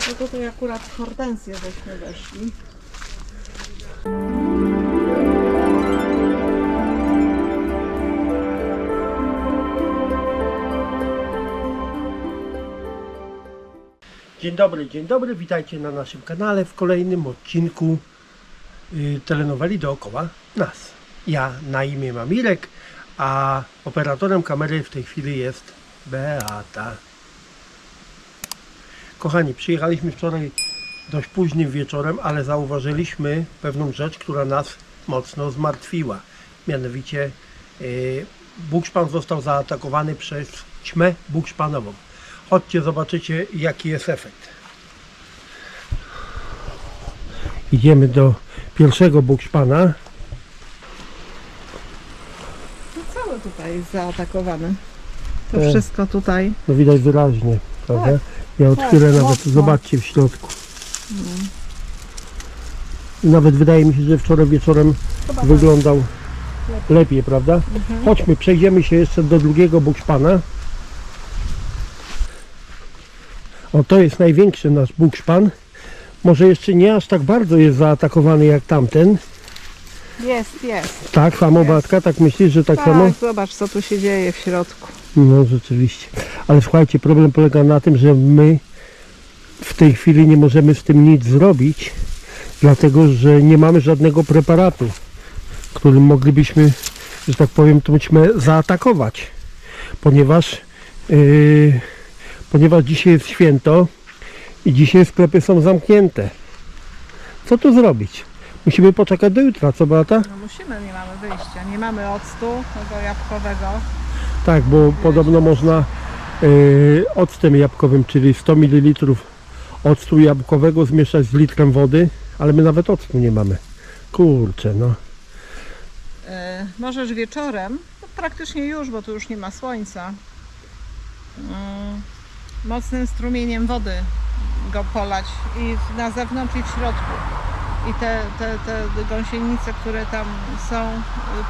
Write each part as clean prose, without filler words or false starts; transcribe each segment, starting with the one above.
No tutaj akurat w hortensję żeśmy weszli. Dzień dobry, witajcie na naszym kanale w kolejnym odcinku telenoweli dookoła nas. Ja na imię mam Mirek, a operatorem kamery w tej chwili jest Beata. Kochani, przyjechaliśmy wczoraj dość późnym wieczorem, ale zauważyliśmy pewną rzecz, która nas mocno zmartwiła. Mianowicie bukszpan został zaatakowany przez ćmę bukszpanową. Chodźcie, zobaczycie, jaki jest efekt. Idziemy do pierwszego bukszpana. No całe tutaj jest zaatakowane. To wszystko tutaj. No widać wyraźnie, prawda? Tak, Ja otwierę nawet, mocno. zobaczcie w środku. Nawet wydaje mi się, że wczoraj wieczorem wyglądał lepiej, prawda? Chodźmy, przejdziemy się jeszcze do drugiego bukszpana. O, to jest największy nasz bukszpan. Może jeszcze nie aż tak bardzo jest zaatakowany jak tamten. Jest. Tak, samo Batka, tak myślisz, że tak samo? Zobacz, co tu się dzieje w środku. No rzeczywiście. Ale słuchajcie, problem polega na tym, że my w tej chwili nie możemy z tym nic zrobić, dlatego że nie mamy żadnego preparatu, którym moglibyśmy, że tak powiem, tą ćmę zaatakować. Ponieważ dzisiaj jest święto i dzisiaj sklepy są zamknięte. Co tu zrobić? Musimy poczekać do jutra, co Beata? No musimy, nie mamy wyjścia. Nie mamy octu tego jabłkowego. Tak, bo podobno można octem jabłkowym, czyli 100 ml octu jabłkowego zmieszać z litrem wody, ale my nawet octu nie mamy. Kurczę, no. Możesz wieczorem, no praktycznie już, bo tu już nie ma słońca, mocnym strumieniem wody go polać i na zewnątrz i w środku. I te gąsienice, które tam są,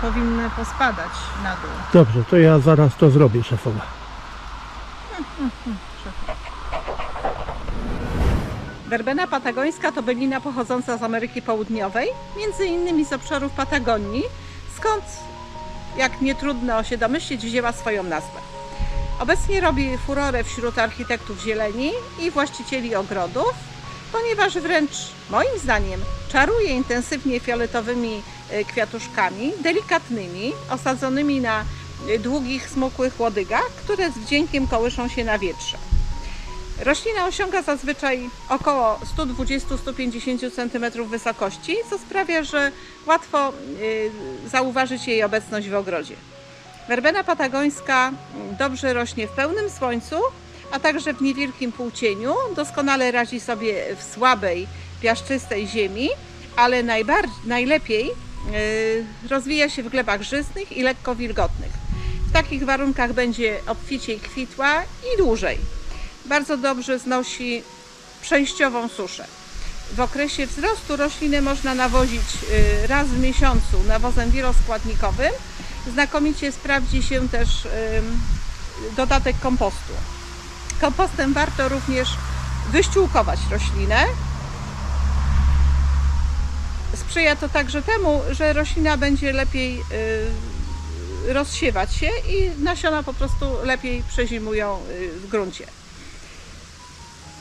powinny pospadać na dół. Dobrze, to ja zaraz to zrobię, szefowa. Werbena patagońska to bylina pochodząca z Ameryki Południowej, między innymi z obszarów Patagonii, skąd, jak nie trudno się domyślić, wzięła swoją nazwę. Obecnie robi furorę wśród architektów zieleni i właścicieli ogrodów, ponieważ wręcz, moim zdaniem, czaruje intensywnie fioletowymi kwiatuszkami, delikatnymi, osadzonymi na długich, smukłych łodygach, które z wdziękiem kołyszą się na wietrze. Roślina osiąga zazwyczaj około 120-150 cm wysokości, co sprawia, że łatwo zauważyć jej obecność w ogrodzie. Werbena patagońska dobrze rośnie w pełnym słońcu, a także w niewielkim półcieniu. Doskonale radzi sobie w słabej, piaszczystej ziemi, ale najlepiej rozwija się w glebach żyznych i lekko wilgotnych. W takich warunkach będzie obficiej kwitła i dłużej. Bardzo dobrze znosi przejściową suszę. W okresie wzrostu rośliny można nawozić raz w miesiącu nawozem wieloskładnikowym. Znakomicie sprawdzi się też dodatek kompostu. Kompostem warto również wyściółkować roślinę. Sprzyja to także temu, że roślina będzie lepiej rozsiewać się i nasiona po prostu lepiej przezimują w gruncie.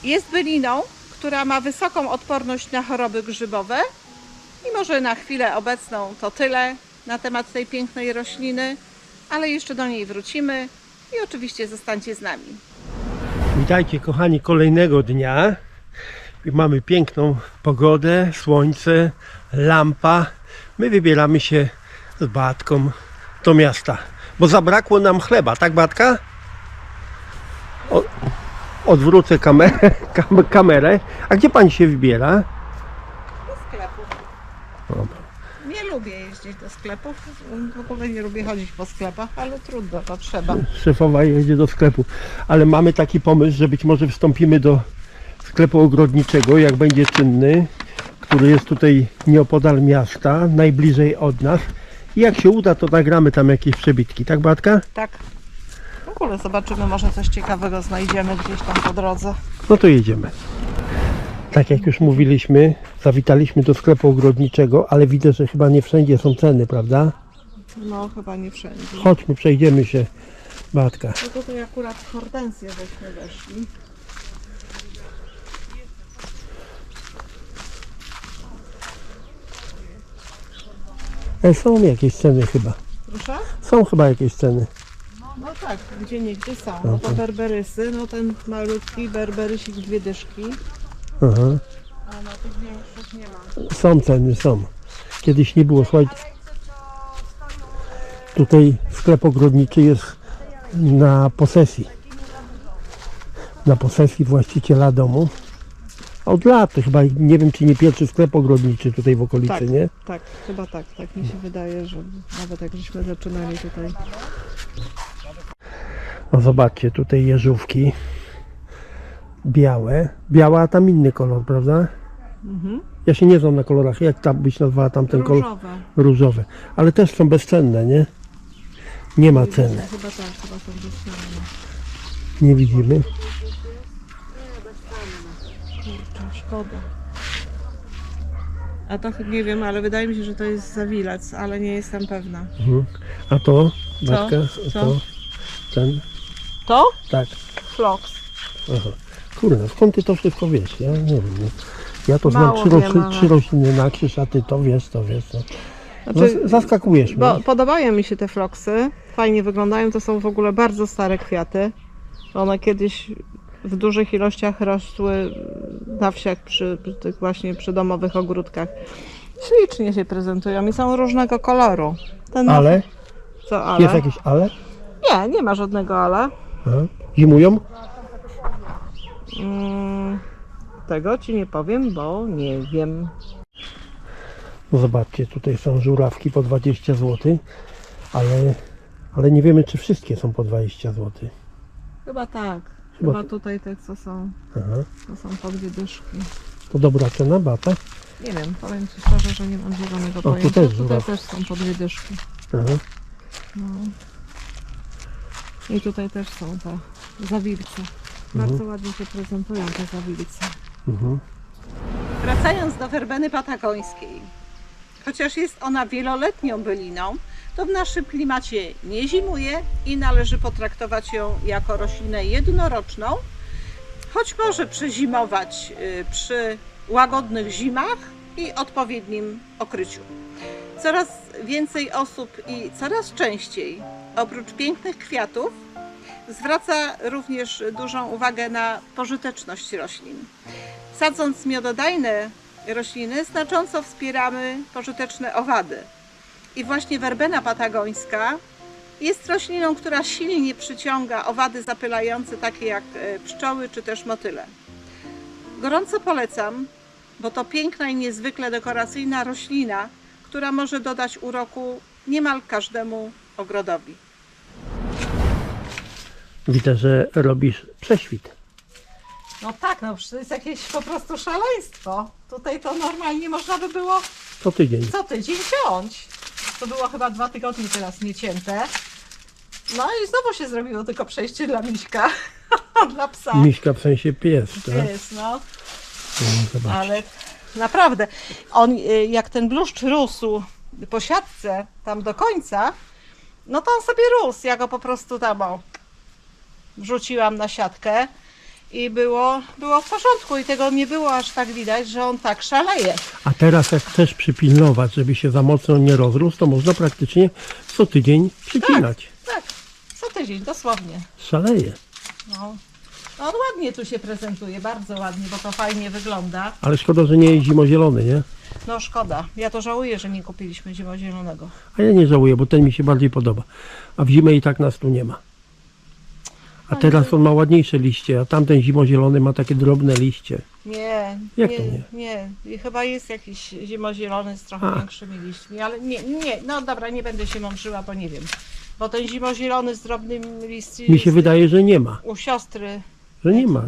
Jest byliną, która ma wysoką odporność na choroby grzybowe i może na chwilę obecną to tyle na temat tej pięknej rośliny, ale jeszcze do niej wrócimy i oczywiście zostańcie z nami. Witajcie, kochani, kolejnego dnia. Mamy piękną pogodę, słońce, lampa. My wybieramy się z Batką do miasta, bo zabrakło nam chleba, tak Batka? Odwrócę kamerę. A gdzie pani się wybiera? Do sklepu. Dobra. Nie lubię jeździć do sklepów, w ogóle nie lubię chodzić po sklepach, ale trudno, to trzeba. Szefowa jedzie do sklepu, ale mamy taki pomysł, że być może wstąpimy do sklepu ogrodniczego, jak będzie czynny, który jest tutaj nieopodal miasta, najbliżej od nas. I jak się uda, to nagramy tam jakieś przebitki, tak Batka? Tak. W ogóle zobaczymy, może coś ciekawego znajdziemy gdzieś tam po drodze. No to jedziemy. Tak jak już mówiliśmy, zawitaliśmy do sklepu ogrodniczego, ale widzę, że chyba nie wszędzie są ceny, prawda? No chyba nie wszędzie. Chodźmy, przejdziemy się, Beatka. No tutaj akurat w hortensję żeśmy weszli. Są jakieś ceny chyba. Proszę? Są chyba jakieś ceny. No tak, gdzie niegdzie są. No to berberysy, no ten malutki berberysik 2 dyszki, Aha. a na tych większych nie ma. Są ceny, są. Kiedyś nie było, słuchajcie. Tutaj sklep ogrodniczy jest na posesji. Na posesji właściciela domu. Od lat, to chyba nie wiem, czy nie pierwszy sklep ogrodniczy tutaj w okolicy, Tak. nie? Tak, chyba tak, tak mi się wydaje, że nawet jak żeśmy zaczynali tutaj. No zobaczcie, tutaj jeżówki. Białe. Biała, a tam inny kolor, prawda? Ja się nie znam na kolorach. Jak tam byś nazwała tamten kolor? Różowe. Różowe. Ale też są bezcenne, nie? Nie ma ceny. Chyba tak, chyba są bezcenne. Nie widzimy. Kurczę, szkoda. A to nie wiem, ale wydaje mi się, że to jest zawilec, ale nie jestem pewna. Mhm. A to? Matka? Co? To? Ten? To? Tak. Flox. Aha. Kurde, skąd ty to wszystko wiesz? Ja nie wiem. Nie. Ja to znam Mało wiem, ale- trzy rośliny na krzyż, a ty to wiesz, to wiesz. To. Znaczy, Zaskakujesz mnie. Bo podobają mi się te floksy, fajnie wyglądają, to są w ogóle bardzo stare kwiaty. One kiedyś w dużych ilościach rosły na wsiach przy tych właśnie przydomowych ogródkach. Ślicznie się prezentują i są różnego koloru. Ten Ale? Co ale? Jest jakieś ale? Nie, nie ma żadnego ale. Aha. Zimują? Tego ci nie powiem, bo nie wiem. No zobaczcie, tutaj są żurawki po 20 zł, ale nie wiemy, czy wszystkie są po 20 zł. Chyba tak. Chyba Chyba tutaj te co są, Aha. to są po 2 dyszki. To dobra cena, Bata? Nie wiem, powiem ci szczerze, że nie mam zielonego tu pojęcia. też Tutaj żurawki. też są po 2 dyszki. Aha. I tutaj też są te zawilce. Bardzo ładnie się prezentują te zawilce. Mhm. Wracając do werbeny patagońskiej, chociaż jest ona wieloletnią byliną, to w naszym klimacie nie zimuje i należy potraktować ją jako roślinę jednoroczną, choć może przezimować przy łagodnych zimach i odpowiednim okryciu. Coraz więcej osób i coraz częściej, oprócz pięknych kwiatów, zwraca również dużą uwagę na pożyteczność roślin. Sadząc miododajne rośliny, znacząco wspieramy pożyteczne owady. I właśnie werbena patagońska jest rośliną, która silnie przyciąga owady zapylające, takie jak pszczoły czy też motyle. Gorąco polecam, bo to piękna i niezwykle dekoracyjna roślina, która może dodać uroku niemal każdemu ogrodowi. Widzę, że robisz prześwit. No tak, no to jest jakieś po prostu szaleństwo. Tutaj to normalnie można by było Co tydzień. co tydzień ciąć. To było chyba 2 tygodnie teraz niecięte. No i znowu się zrobiło tylko przejście dla miśka, dla psa. Miśka w sensie pies, tak? Jest, no. Zobacz. Ale naprawdę, on jak ten bluszcz rósł po siatce tam do końca, no to on sobie rósł. Ja go po prostu tam wrzuciłam na siatkę i było w porządku i tego nie było aż tak widać, że on tak szaleje. A teraz jak chcesz przypilnować, żeby się za mocno nie rozrósł, to można praktycznie co tydzień przycinać. Tak, co tydzień, dosłownie. Szaleje. No. On ładnie tu się prezentuje, bardzo ładnie, bo to fajnie wygląda. Ale szkoda, że nie jest zimozielony, nie? No szkoda, ja to żałuję, że nie kupiliśmy zimozielonego. A ja nie żałuję, bo ten mi się bardziej podoba. A w zimę i tak nas tu nie ma. A teraz on ma ładniejsze liście, a tamten zimozielony ma takie drobne liście. Nie, Jak nie, to nie? nie. I chyba jest jakiś zimozielony z trochę większymi liśćmi, ale nie, no dobra, nie będę się mądrzyła, bo nie wiem. Bo ten zimozielony z drobnymi liśćmi Mi się wydaje, że nie ma. u siostry. Że nie ma.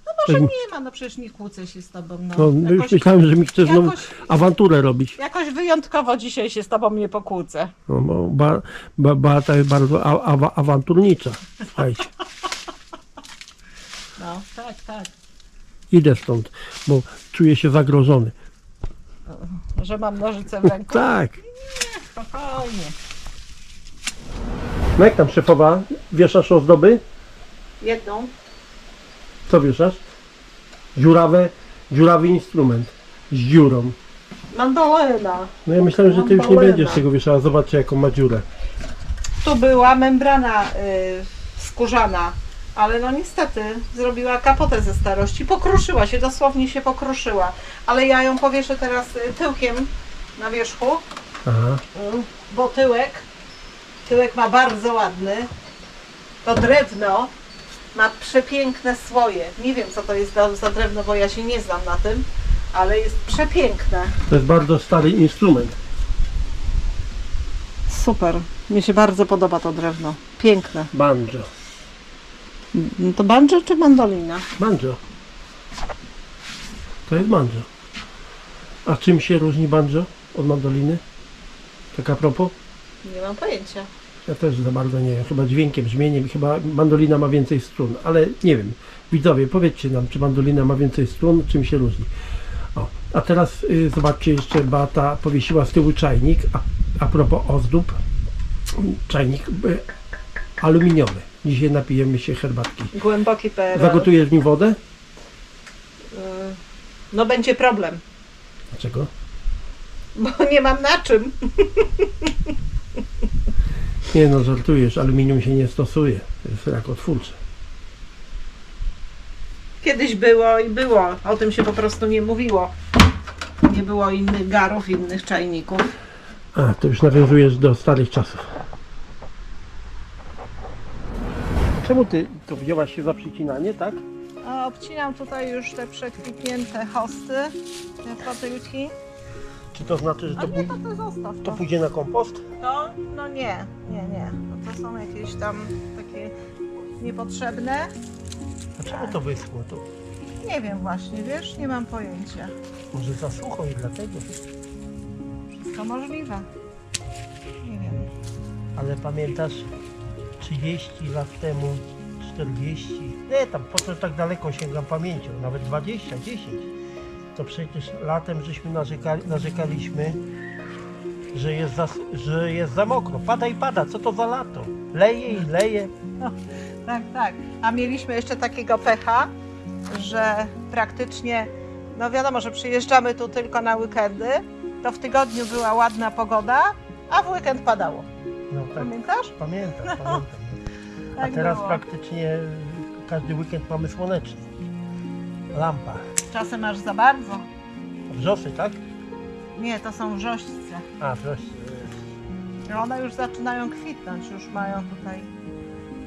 No może nie ma, no przecież nie kłócę się z tobą. No, już myślałem, że mi chcesz znowu awanturę robić. Jakoś wyjątkowo dzisiaj się z tobą nie pokłócę. No, bo Beata jest bardzo awanturnicza. Słuchajcie. No, tak, tak. Idę stąd, bo czuję się zagrożony. Że mam nożyce w ręku. Tak. Spokojnie. No jak tam szefowa? Wieszasz ozdoby? Jedną. Co wieszasz? Dziurawy instrument. Z dziurą. Mandolina. No ja myślałem, że ty już nie Mandolina. będziesz tego wieszała. Zobaczcie jaką ma dziurę. Tu była membrana skórzana, ale no niestety zrobiła kapotę ze starości. Pokruszyła się, dosłownie się pokruszyła. Ale ja ją powieszę teraz tyłkiem na wierzchu, Aha. bo tyłek ma bardzo ładny. To drewno ma przepiękne swoje. Nie wiem co to jest za drewno, bo ja się nie znam na tym, ale jest przepiękne. To jest bardzo stary instrument. Super. Mnie się bardzo podoba to drewno. Piękne. Banjo. To banjo czy mandolina? Banjo. To jest banjo. A czym się różni banjo od mandoliny? Tak a propos? Nie mam pojęcia. Ja też za bardzo nie wiem. Chyba dźwiękiem, brzmieniem. Chyba mandolina ma więcej strun. Ale nie wiem. Widzowie, powiedzcie nam, czy mandolina ma więcej strun, czym się różni. O, a teraz zobaczcie, jeszcze Beata powiesiła z tyłu czajnik. A propos ozdób. Czajnik aluminiowy. Dzisiaj napijemy się herbatki. Głęboki PRL. Zagotujesz w nim wodę? No będzie problem, Dlaczego? bo nie mam na czym. Nie no, żartujesz. Aluminium się nie stosuje. To jest rakotwórcze. Kiedyś było i było. O tym się po prostu nie mówiło. Nie było innych garów, innych czajników. A, to już nawiązujesz do starych czasów. Czemu ty to wzięłaś się za przycinanie, tak? A obcinam tutaj już te przekwitnięte hosty, te patylki. Czy to znaczy, że A to, nie, to zostaw. to pójdzie na kompost? To? No nie. Bo to są jakieś tam takie niepotrzebne. A czemu to wyschło? To Nie wiem właśnie, wiesz, nie mam pojęcia. może za sucho i dlatego. Wszystko możliwe. Nie wiem. Ale pamiętasz 30 lat temu, 40, nie tam, po co tak daleko sięgam pamięcią, nawet 20, 10, to przecież latem żeśmy narzekaliśmy, że jest za mokro. Pada i pada, co to za lato? Leje i leje. Tak. A mieliśmy jeszcze takiego pecha, że praktycznie, no wiadomo, że przyjeżdżamy tu tylko na weekendy, to w tygodniu była ładna pogoda, a w weekend padało. No tak, Pamiętasz? pamiętam. A Tak teraz było. praktycznie każdy weekend mamy słoneczny. Lampa. Czasem aż za bardzo. Wrzosy, tak? Nie, to są wrzośce. A, wrzosy. No one już zaczynają kwitnąć, już mają tutaj.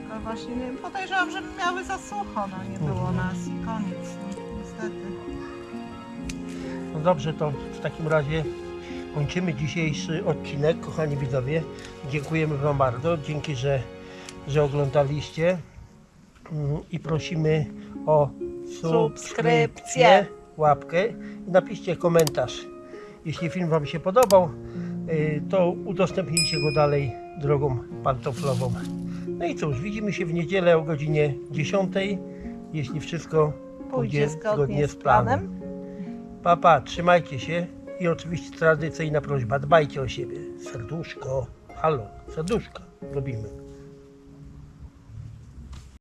Tylko właśnie nie wiem, podejrzewam, że miały za sucho, no nie było nas i koniec, no, niestety. No dobrze, to w takim razie kończymy dzisiejszy odcinek, kochani widzowie. Dziękujemy Wam bardzo. Dzięki, że oglądaliście. I prosimy o subskrypcję, łapkę i napiszcie komentarz. Jeśli film Wam się podobał, to udostępnijcie go dalej drogą pantoflową. No i cóż, widzimy się w niedzielę o godzinie 10, jeśli wszystko pójdzie zgodnie z planem. Pa, trzymajcie się i oczywiście tradycyjna prośba, dbajcie o siebie. Serduszko, halo, serduszko robimy.